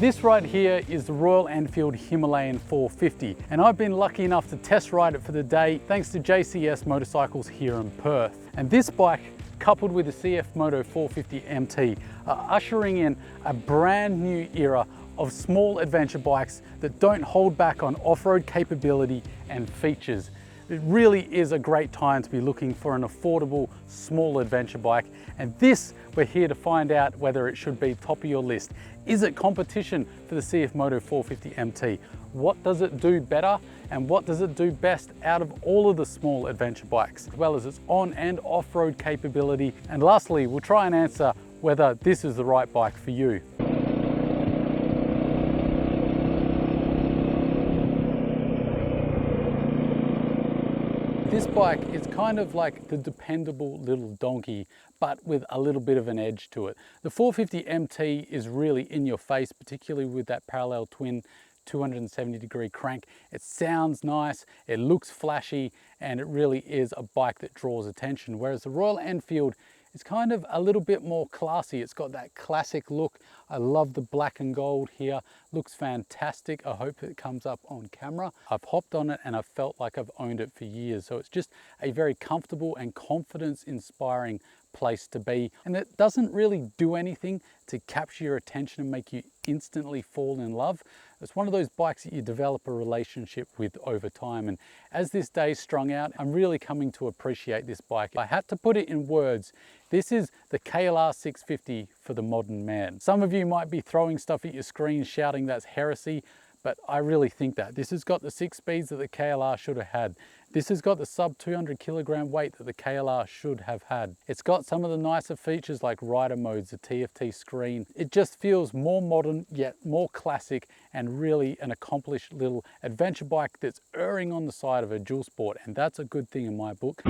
This right here is the Royal Enfield Himalayan 450, and I've been lucky enough to test ride it for the day thanks to JCS Motorcycles here in Perth. And this bike, coupled with the CFMoto 450 MT, are ushering in a brand new era of small adventure bikes that don't hold back on off-road capability and features. It really is a great time to be looking for an affordable small adventure bike, and this we're here to find out whether it should be top of your list. Is it competition for the CFMoto 450 MT? What does it do better and what does it do best out of all of the small adventure bikes, as well as its on and off-road capability? And lastly, we'll try and answer whether this is the right bike for you. This bike is kind of like the dependable little donkey, but with a little bit of an edge to it. The 450 MT is really in your face, particularly with that parallel twin 270-degree crank. It sounds nice, it looks flashy, and it really is a bike that draws attention. Whereas the Royal Enfield is kind of a little bit more classy. It's got that classic look. I love the black and gold here. Looks fantastic. I hope it comes up on camera. I've hopped on it and I've felt like I've owned it for years. So it's just a very comfortable and confidence-inspiring place to be. And it doesn't really do anything to capture your attention and make you instantly fall in love. It's one of those bikes that you develop a relationship with over time. And as this day's strung out, I'm really coming to appreciate this bike. If I had to put it in words, this is the KLR 650 for the modern man. Some of you might be throwing stuff at your screen shouting that's heresy, but I really think that. This has got the 6 speeds that the KLR should have had. This has got the sub 200 kilogram weight that the KLR should have had. It's got some of the nicer features like rider modes, the TFT screen. It just feels more modern, yet more classic, and really an accomplished little adventure bike that's erring on the side of a dual sport, and that's a good thing in my book.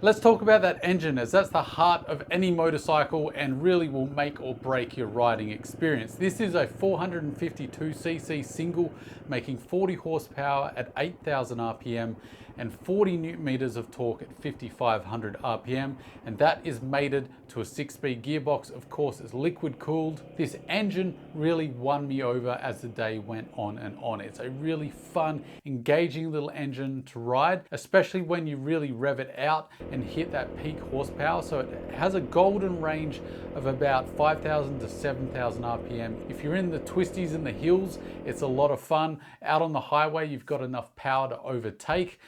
Let's talk about that engine, as that's the heart of any motorcycle and really will make or break your riding experience. This is a 452cc single making 40 horsepower at 8,000 RPM and 40 Newton meters of torque at 5,500 RPM, and that is mated to a 6-speed gearbox. Of course, it's liquid cooled. This engine really won me over as the day went on and on. It's a really fun, engaging little engine to ride, especially when you really rev it out and hit that peak horsepower. So it has a golden range of about 5,000 to 7,000 RPM. If you're in the twisties and the hills, it's a lot of fun. Out on the highway, you've got enough power to overtake.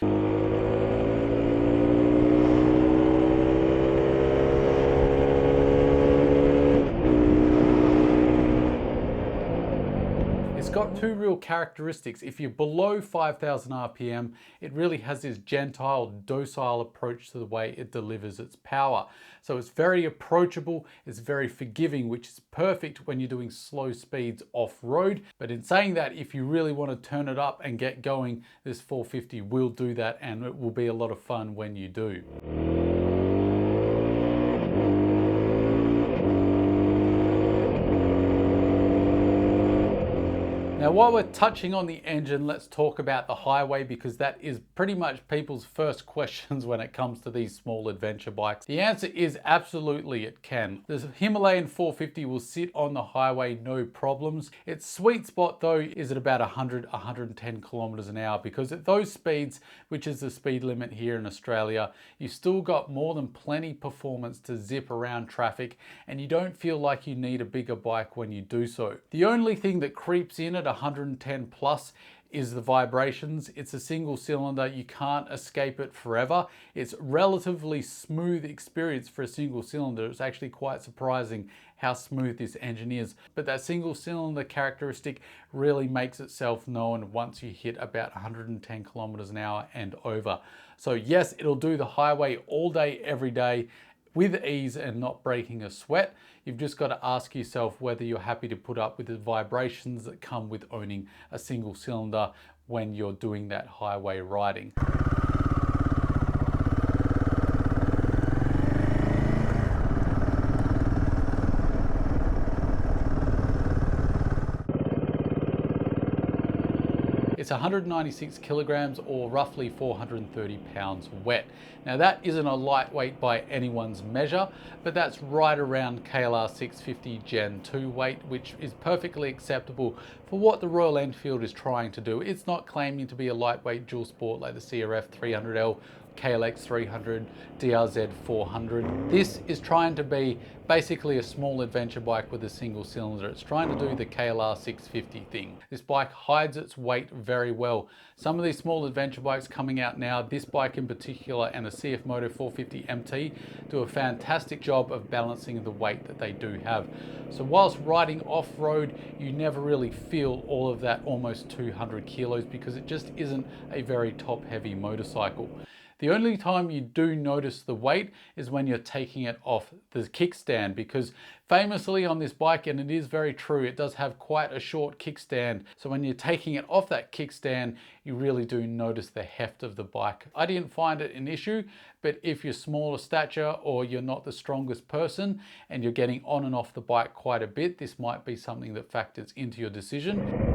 It's got two real characteristics. If you're below 5,000 RPM, it really has this gentle, docile approach to the way it delivers its power. So it's very approachable, it's very forgiving, which is perfect when you're doing slow speeds off-road. But in saying that, if you really want to turn it up and get going, this 450 will do that, and it will be a lot of fun when you do. Now, while we're touching on the engine, let's talk about the highway, because that is pretty much people's first questions when it comes to these small adventure bikes. The answer is absolutely it can. The Himalayan 450 will sit on the highway no problems. Its sweet spot though is at about 110 kilometers an hour, because at those speeds, which is the speed limit here in Australia, you've still got more than plenty performance to zip around traffic, and you don't feel like you need a bigger bike when you do so. The only thing that creeps in at 110 plus is the vibrations. It's a single cylinder, you can't escape it forever. It's relatively smooth experience for a single cylinder. It's actually quite surprising how smooth this engine is. But that single cylinder characteristic really makes itself known once you hit about 110 kilometers an hour and over. So yes, it'll do the highway all day, every day, with ease and not breaking a sweat. You've just got to ask yourself whether you're happy to put up with the vibrations that come with owning a single cylinder when you're doing that highway riding. It's 196 kilograms or roughly 430 pounds wet. Now that isn't a lightweight by anyone's measure, but that's right around KLR 650 Gen 2 weight, which is perfectly acceptable for what the Royal Enfield is trying to do. It's not claiming to be a lightweight dual sport like the CRF 300L, KLX 300, DRZ 400. This is trying to be basically a small adventure bike with a single cylinder. It's trying to do the KLR 650 thing. This bike hides its weight very well. Some of these small adventure bikes coming out now, this bike in particular and the CFMoto 450 MT, do a fantastic job of balancing the weight that they do have. So whilst riding off-road, you never really feel all of that almost 200 kilos because it just isn't a very top-heavy motorcycle. The only time you do notice the weight is when you're taking it off the kickstand, because famously on this bike, and it is very true, it does have quite a short kickstand. So when you're taking it off that kickstand, you really do notice the heft of the bike. I didn't find it an issue, but if you're smaller stature or you're not the strongest person and you're getting on and off the bike quite a bit, this might be something that factors into your decision.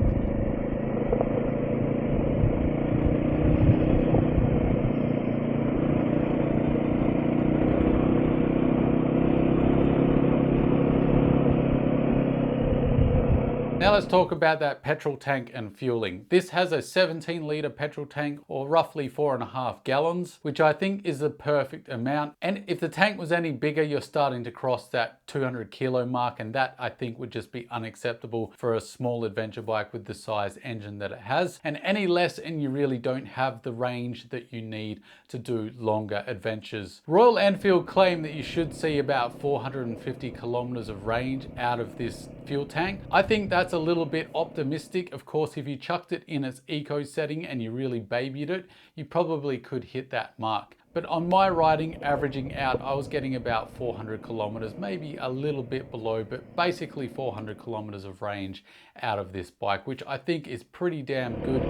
Now let's talk about that petrol tank and fueling. This has a 17-litre petrol tank, or roughly 4.5 gallons, which I think is the perfect amount. And if the tank was any bigger, you're starting to cross that 200 kilo mark, and that I think would just be unacceptable for a small adventure bike with the size engine that it has. And any less and you really don't have the range that you need to do longer adventures. Royal Enfield claim that you should see about 450 kilometers of range out of this fuel tank. I think that's a little bit optimistic. Of course, if you chucked it in its eco setting and you really babied it, you probably could hit that mark. But on my riding, averaging out, I was getting about 400 kilometers, maybe a little bit below, but basically 400 kilometers of range out of this bike, which I think is pretty damn good.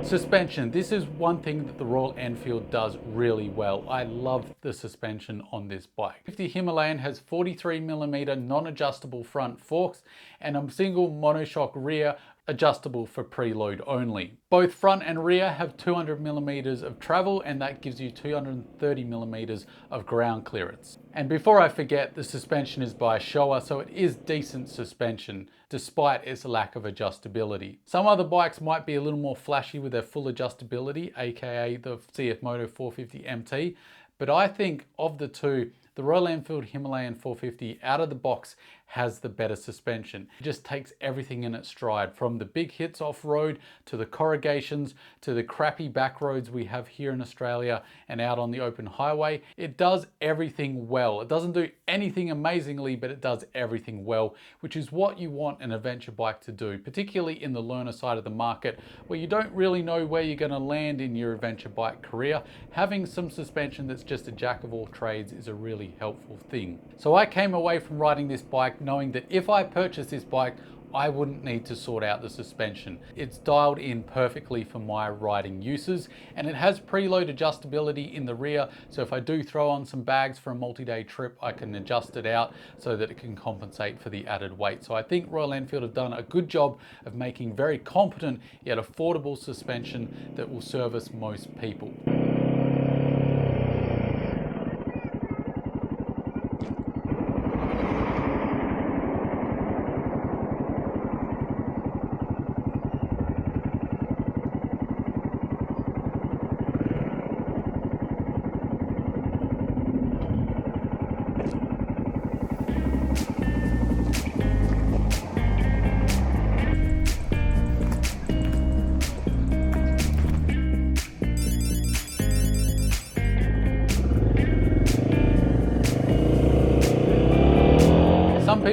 Suspension. This is one thing that the Royal Enfield does really well. I love the suspension on this bike. 50 Himalayan has 43mm non-adjustable front forks and a single monoshock rear adjustable for preload only. Both front and rear have 200mm of travel, and that gives you 230mm of ground clearance. And before I forget, the suspension is by Showa, so it is decent suspension despite its lack of adjustability. Some other bikes might be a little more flashy with their full adjustability, aka the CFMoto 450 MT, but I think of the two, the Royal Enfield Himalayan 450 out of the box has the better suspension. It just takes everything in its stride, from the big hits off-road to the corrugations to the crappy back roads we have here in Australia and out on the open highway. It does everything well. It doesn't do anything amazingly, but it does everything well, which is what you want an adventure bike to do, particularly in the learner side of the market where you don't really know where you're going to land in your adventure bike career. Having some suspension that's just a jack of all trades is a really helpful thing. So I came away from riding this bike knowing that if I purchased this bike, I wouldn't need to sort out the suspension. It's dialed in perfectly for my riding uses, and it has preload adjustability in the rear, so if I do throw on some bags for a multi-day trip, I can adjust it out so that it can compensate for the added weight. So I think Royal Enfield have done a good job of making very competent yet affordable suspension that will service most people.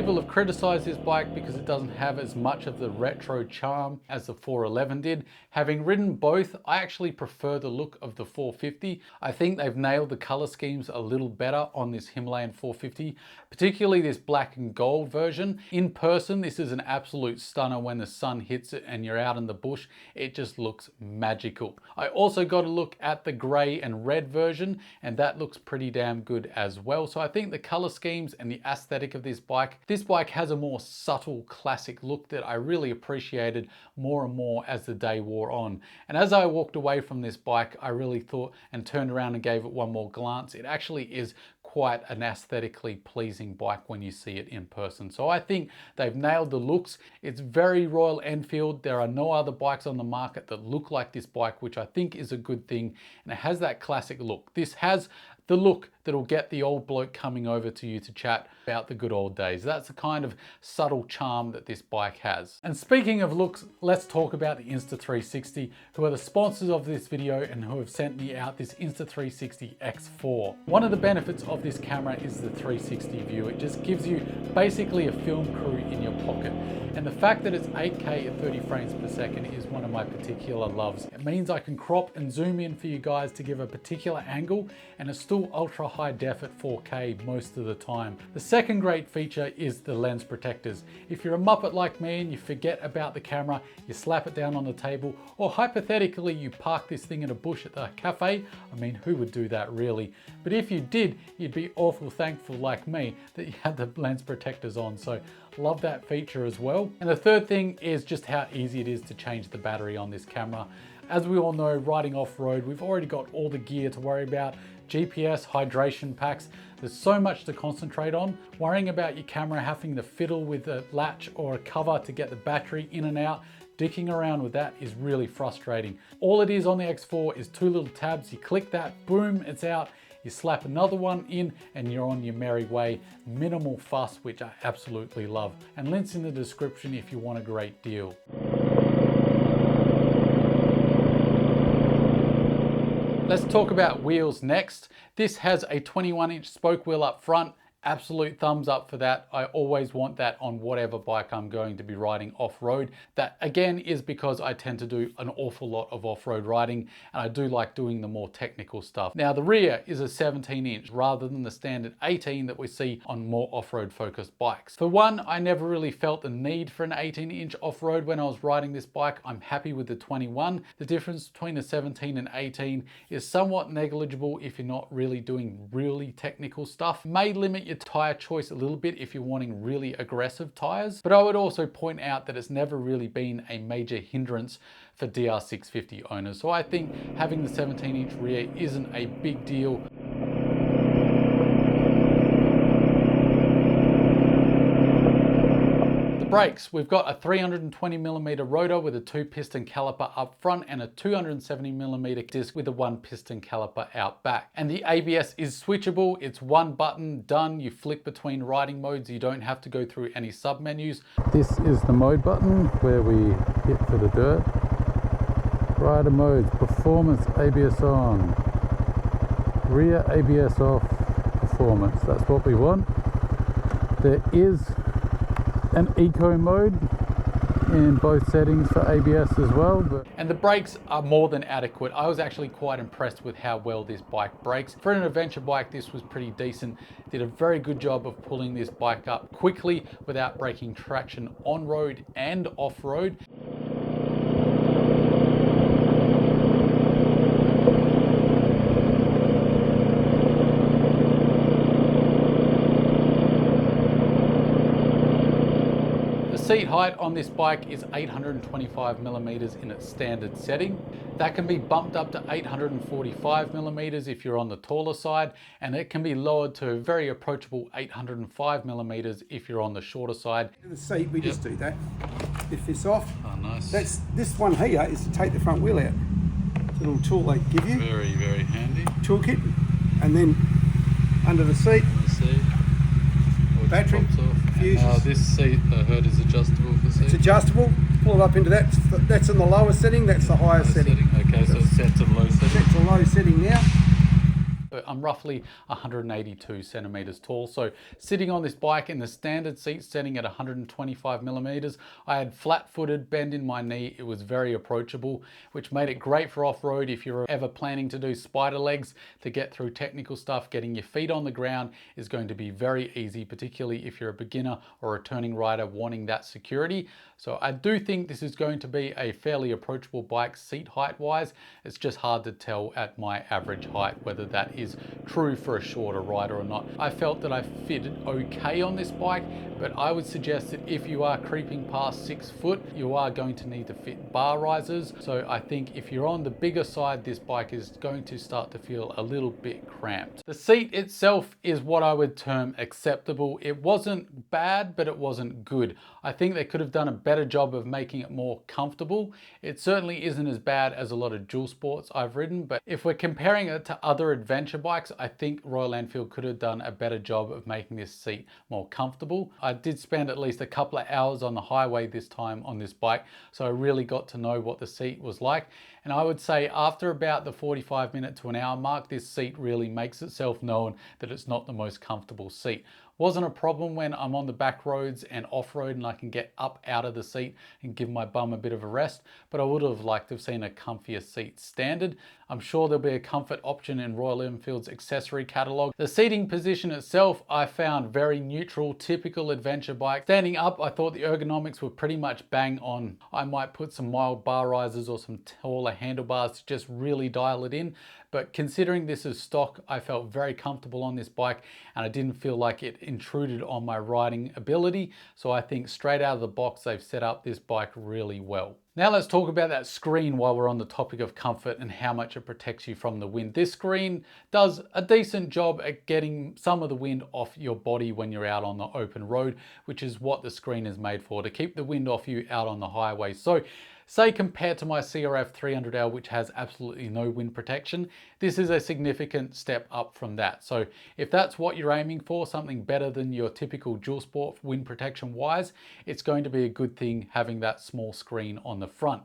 people have criticized this bike because it doesn't have as much of the retro charm as the 411 did. Having ridden both, I actually prefer the look of the 450. I think they've nailed the color schemes a little better on this Himalayan 450, particularly this black and gold version. In person, this is an absolute stunner. When the sun hits it and you're out in the bush, it just looks magical. I also got a look at the gray and red version, and that looks pretty damn good as well. So I think the color schemes and the aesthetic of this bike has a more subtle classic look that I really appreciated more and more as the day wore on. And as I walked away from this bike, I really thought and turned around and gave it one more glance. It actually is quite an aesthetically pleasing bike when you see it in person. So I think they've nailed the looks. It's very Royal Enfield. There are no other bikes on the market that look like this bike, which I think is a good thing. And it has that classic look. This has the look that'll get the old bloke coming over to you to chat about the good old days. That's the kind of subtle charm that this bike has. And speaking of looks, let's talk about the Insta360, who are the sponsors of this video and who have sent me out this Insta360 X4. One of the benefits of this camera is the 360 view. It just gives you basically a film crew in your pocket. And the fact that it's 8K at 30 frames per second is one of my particular loves. It means I can crop and zoom in for you guys to give a particular angle, and it's still ultra high def at 4K most of the time. The second great feature is the lens protectors. If you're a muppet like me and you forget about the camera, you slap it down on the table, or hypothetically you park this thing in a bush at the cafe. I mean, who would do that really? But if you did, you'd be awful thankful like me that you had the lens protectors on. So love that feature as well. And the third thing is just how easy it is to change the battery on this camera. As we all know, riding off-road, we've already got all the gear to worry about. GPS, hydration packs, there's so much to concentrate on. Worrying about your camera having to fiddle with a latch or a cover to get the battery in and out, dicking around with that is really frustrating. All it is on the X4 is two little tabs. You click that, boom, it's out. You slap another one in and you're on your merry way. Minimal fuss, which I absolutely love. And links in the description if you want a great deal. Let's talk about wheels next. This has a 21-inch spoke wheel up front. Absolute thumbs up for that. I always want that on whatever bike I'm going to be riding off-road. That again is because I tend to do an awful lot of off-road riding, and I do like doing the more technical stuff. Now the rear is a 17-inch rather than the standard 18 that we see on more off-road focused bikes. For one, I never really felt the need for an 18-inch off-road when I was riding this bike. I'm happy with the 21. The difference between the 17 and 18 is somewhat negligible if you're not really doing really technical stuff. May limit your tire choice a little bit if you're wanting really aggressive tires, but I would also point out that it's never really been a major hindrance for DR650 owners. So I think having the 17-inch rear isn't a big deal. Brakes, we've got a 320mm rotor with a 2-piston caliper up front and a 270mm disc with a 1-piston caliper out back. And the ABS is switchable. It's one button, done. You flick between riding modes. You don't have to go through any sub-menus. This is the mode button where we hit for the dirt. Rider modes, performance, ABS on. Rear ABS off, performance. That's what we want. There is an eco mode in both settings for ABS as well. And the brakes are more than adequate. I was actually quite impressed with how well this bike brakes. For an adventure bike, this was pretty decent. Did a very good job of pulling this bike up quickly without breaking traction on road and off road. Seat height on this bike is 825mm in its standard setting. That can be bumped up to 845mm if you're on the taller side, and it can be lowered to a very approachable 805mm if you're on the shorter side. The seat, we just do that. Lift this off. Oh, nice. This one here is to take the front wheel out. It's a little tool they give you. Very, very handy. Toolkit, and then under the seat. Battery, fuses. This seat, I heard, is adjustable for seat. It's adjustable. Pull it up into that. That's in the lower setting. That's the highest setting. Okay, so it's set to low setting. Set to low setting now. but I'm roughly 182 centimeters tall. So sitting on this bike in the standard seat setting at 125 millimeters, I had flat-footed, bend in my knee. It was very approachable, which made it great for off-road if you're ever planning to do spider legs to get through technical stuff. Getting your feet on the ground is going to be very easy, particularly if you're a beginner or a returning rider wanting that security. So I do think this is going to be a fairly approachable bike seat height wise. It's just hard to tell at my average height whether that is true for a shorter rider or not. I felt that I fitted okay on this bike, but I would suggest that if you are creeping past 6 foot, you are going to need to fit bar risers. So I think if you're on the bigger side, this bike is going to start to feel a little bit cramped. The seat itself is what I would term acceptable. It wasn't bad, but it wasn't good. I think they could have done a better job of making it more comfortable. It certainly isn't as bad as a lot of dual sports I've ridden, but if we're comparing it to other adventure bikes, I think Royal Enfield could have done a better job of making this seat more comfortable. I did spend at least a couple of hours on the highway this time on this bike, so I really got to know what the seat was like. And I would say after about the 45-minute to an hour mark, this seat really makes itself known that it's not the most comfortable seat. Wasn't a problem when I'm on the back roads and off-road and I can get up out of the seat and give my bum a bit of a rest, but I would have liked to have seen a comfier seat standard. I'm sure there'll be a comfort option in Royal Enfield's accessory catalogue. The seating position itself I found very neutral, typical adventure bike. Standing up, I thought the ergonomics were pretty much bang on. I might put some mild bar risers or some taller handlebars to just really dial it in. But considering this is stock, I felt very comfortable on this bike and I didn't feel like it intruded on my riding ability. So I think straight out of the box, they've set up this bike really well. Now let's talk about that screen while we're on the topic of comfort and how much it protects you from the wind. This screen does a decent job at getting some of the wind off your body when you're out on the open road, which is what the screen is made for, to keep the wind off you out on the highway. So say compared to my CRF 300L, which has absolutely no wind protection, this is a significant step up from that. So if that's what you're aiming for, something better than your typical dual sport wind protection wise, it's going to be a good thing having that small screen on the front.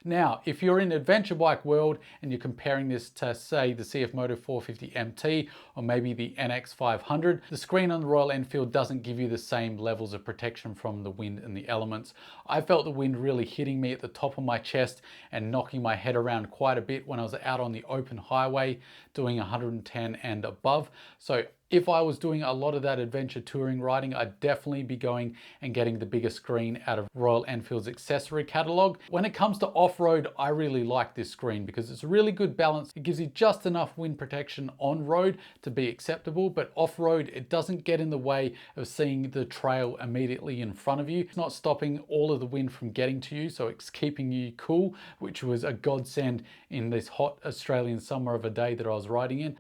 Now, if you're in adventure bike world and you're comparing this to, say, the CFMoto 450 MT or maybe the NX 500, the screen on the Royal Enfield doesn't give you the same levels of protection from the wind and the elements. I felt the wind really hitting me at the top of my chest and knocking my head around quite a bit when I was out on the open highway doing 110 and above. So if I was doing a lot of that adventure touring riding, I'd definitely be going and getting the bigger screen out of Royal Enfield's accessory catalogue. When it comes to off-road, I really like this screen because it's a really good balance. It gives you just enough wind protection on road to be acceptable, but off-road, it doesn't get in the way of seeing the trail immediately in front of you. It's not stopping all of the wind from getting to you, so it's keeping you cool, which was a godsend in this hot Australian summer of a day that I was riding in.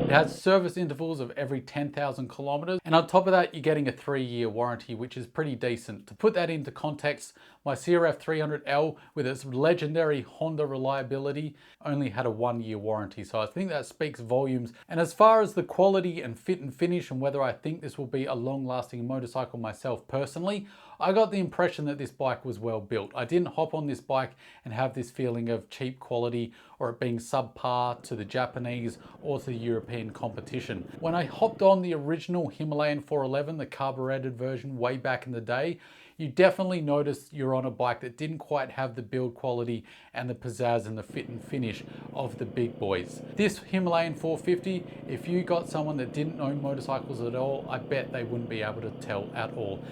It has service intervals of every 10,000 kilometers. And on top of that, you're getting a 3-year warranty, which is pretty decent. To put that into context, my CRF 300L with its legendary Honda reliability only had a 1-year warranty. So I think that speaks volumes. And as far as the quality and fit and finish and whether I think this will be a long-lasting motorcycle myself personally, I got the impression that this bike was well built. I didn't hop on this bike and have this feeling of cheap quality or it being subpar to the Japanese or to the European competition. When I hopped on the original Himalayan 411, the carbureted version way back in the day, you definitely notice you're on a bike that didn't quite have the build quality and the pizzazz and the fit and finish of the big boys. This Himalayan 450, if you got someone that didn't know motorcycles at all, I bet they wouldn't be able to tell at all.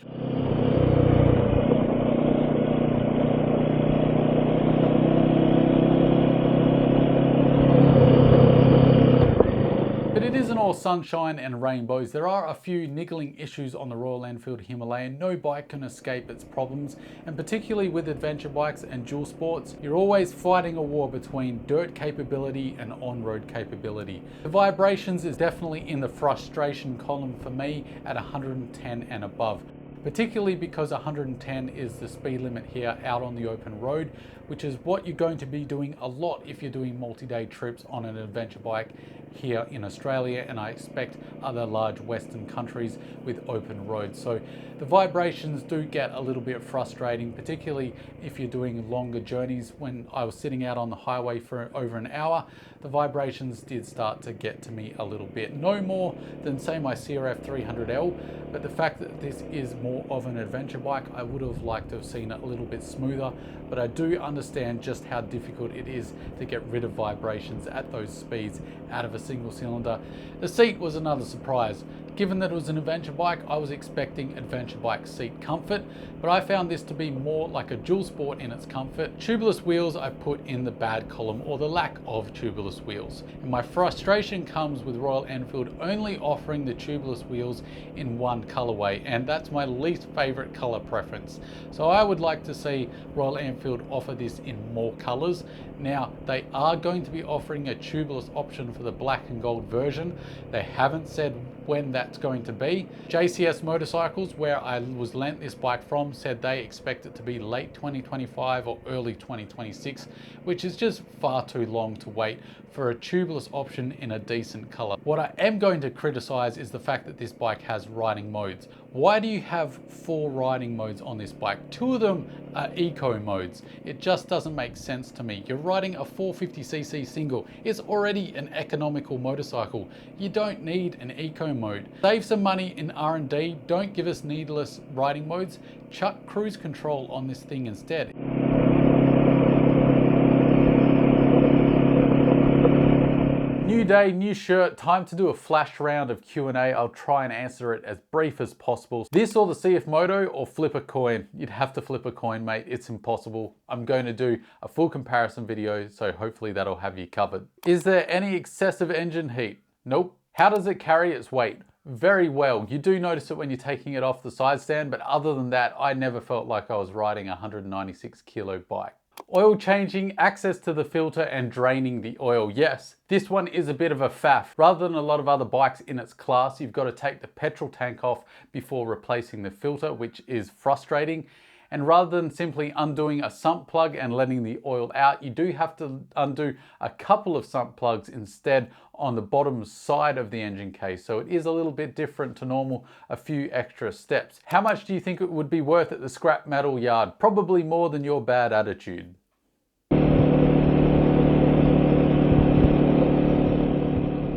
But it isn't all sunshine and rainbows. There are a few niggling issues on the Royal Enfield Himalayan. No bike can escape its problems, and particularly with adventure bikes and dual sports, you're always fighting a war between dirt capability and on-road capability. The vibrations is definitely in the frustration column for me at 110 and above, particularly because 110 is the speed limit here out on the open road, which is what you're going to be doing a lot if you're doing multi-day trips on an adventure bike here in Australia, and I expect other large Western countries with open roads. So the vibrations do get a little bit frustrating, particularly if you're doing longer journeys. When I was sitting out on the highway for over an hour, the vibrations did start to get to me a little bit. No more than say my CRF 300L, but the fact that this is more of an adventure bike, I would have liked to have seen it a little bit smoother, but I do understand just how difficult it is to get rid of vibrations at those speeds out of a single cylinder. The seat was another surprise. Given that it was an adventure bike, I was expecting adventure bike seat comfort, but I found this to be more like a dual sport in its comfort. Tubeless wheels I put in the bad column, or the lack of tubeless wheels. And my frustration comes with Royal Enfield only offering the tubeless wheels in one colorway, and that's my least favorite color preference. So I would like to see Royal Enfield offer this in more colors. Now, they are going to be offering a tubeless option for the black and gold version. They haven't said when that's going to be. JCS Motorcycles, where I was lent this bike from, said they expect it to be late 2025 or early 2026, which is just far too long to wait for a tubeless option in a decent color. What I am going to criticize is the fact that this bike has riding modes. Why do you have 4 riding modes on this bike? 2 of them are eco modes. It just doesn't make sense to me. You're riding a 450cc single. It's already an economical motorcycle. You don't need an eco mode. Save some money in R&D. Don't give us needless riding modes. Chuck cruise control on this thing instead. New day, new shirt, time to do a flash round of Q&A. I'll try and answer it as brief as possible. This or the CFMoto, or flip a coin? You'd have to flip a coin, mate. It's impossible. I'm going to do a full comparison video, so hopefully that'll have you covered. Is there any excessive engine heat? Nope. How does it carry its weight? Very well. You do notice it when you're taking it off the side stand, but other than that, I never felt like I was riding a 196 kilo bike. Oil changing, access to the filter, and draining the oil. Yes, this one is a bit of a faff. Rather than a lot of other bikes in its class, you've got to take the petrol tank off before replacing the filter, which is frustrating. And rather than simply undoing a sump plug and letting the oil out, you do have to undo a couple of sump plugs instead on the bottom side of the engine case. So it is a little bit different to normal, a few extra steps. How much do you think it would be worth at the scrap metal yard? Probably more than your bad attitude.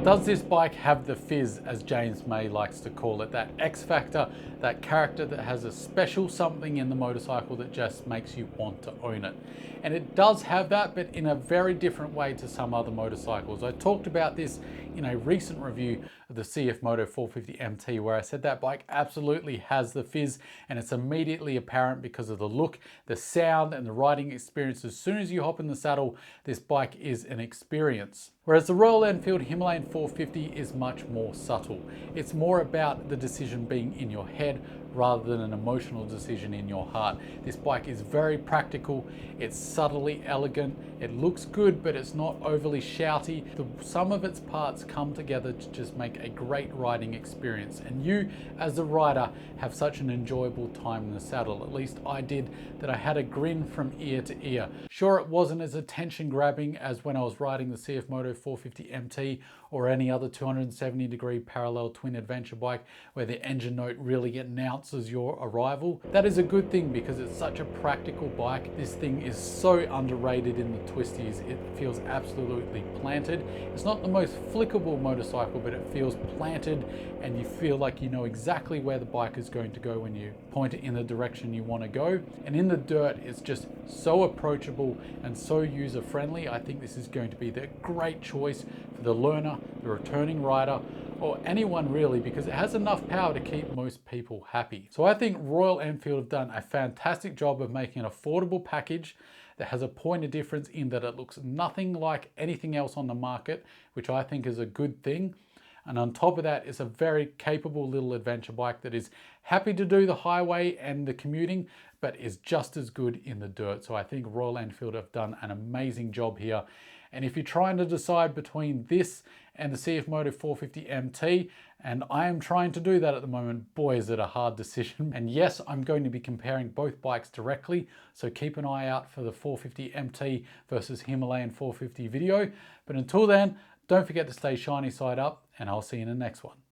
Does this bike have the fizz, as James May likes to call it, that X factor, that character that has a special something in the motorcycle that just makes you want to own it? And it does have that, but in a very different way to some other motorcycles. I talked about this in a recent review of the CFMoto 450 MT, where I said that bike absolutely has the fizz, and it's immediately apparent because of the look, the sound, and the riding experience. As soon as you hop in the saddle, this bike is an experience. Whereas the Royal Enfield Himalayan 450 is much more subtle. It's more about the decision being in your head rather than an emotional decision in your heart. This bike is very practical, it's subtly elegant, it looks good, but it's not overly shouty. The sum of its parts come together to just make a great riding experience, and you as the rider have such an enjoyable time in the saddle. At least I did, that I had a grin from ear to ear. Sure, it wasn't as attention grabbing as when I was riding the CFMoto 450 MT or any other 270-degree parallel twin adventure bike where the engine note really announces your arrival. That is a good thing because it's such a practical bike. This thing is so underrated in the twisties. It feels absolutely planted. It's not the most flickable motorcycle, but it feels planted, and you feel like you know exactly where the bike is going to go when you point it in the direction you want to go. And in the dirt, it's just so approachable and so user-friendly. I think this is going to be the great choice for the learner, the returning rider, or anyone really, because it has enough power to keep most people happy. So I think Royal Enfield have done a fantastic job of making an affordable package that has a point of difference in that it looks nothing like anything else on the market, which I think is a good thing. And on top of that, it's a very capable little adventure bike that is happy to do the highway and the commuting, but is just as good in the dirt. So I think Royal Enfield have done an amazing job here. And if you're trying to decide between this and the CFMoto 450 MT, and I am trying to do that at the moment, boy is it a hard decision. And yes, I'm going to be comparing both bikes directly, so keep an eye out for the 450 MT versus Himalayan 450 video. But until then, Don't forget to stay shiny side up, and I'll see you in the next one.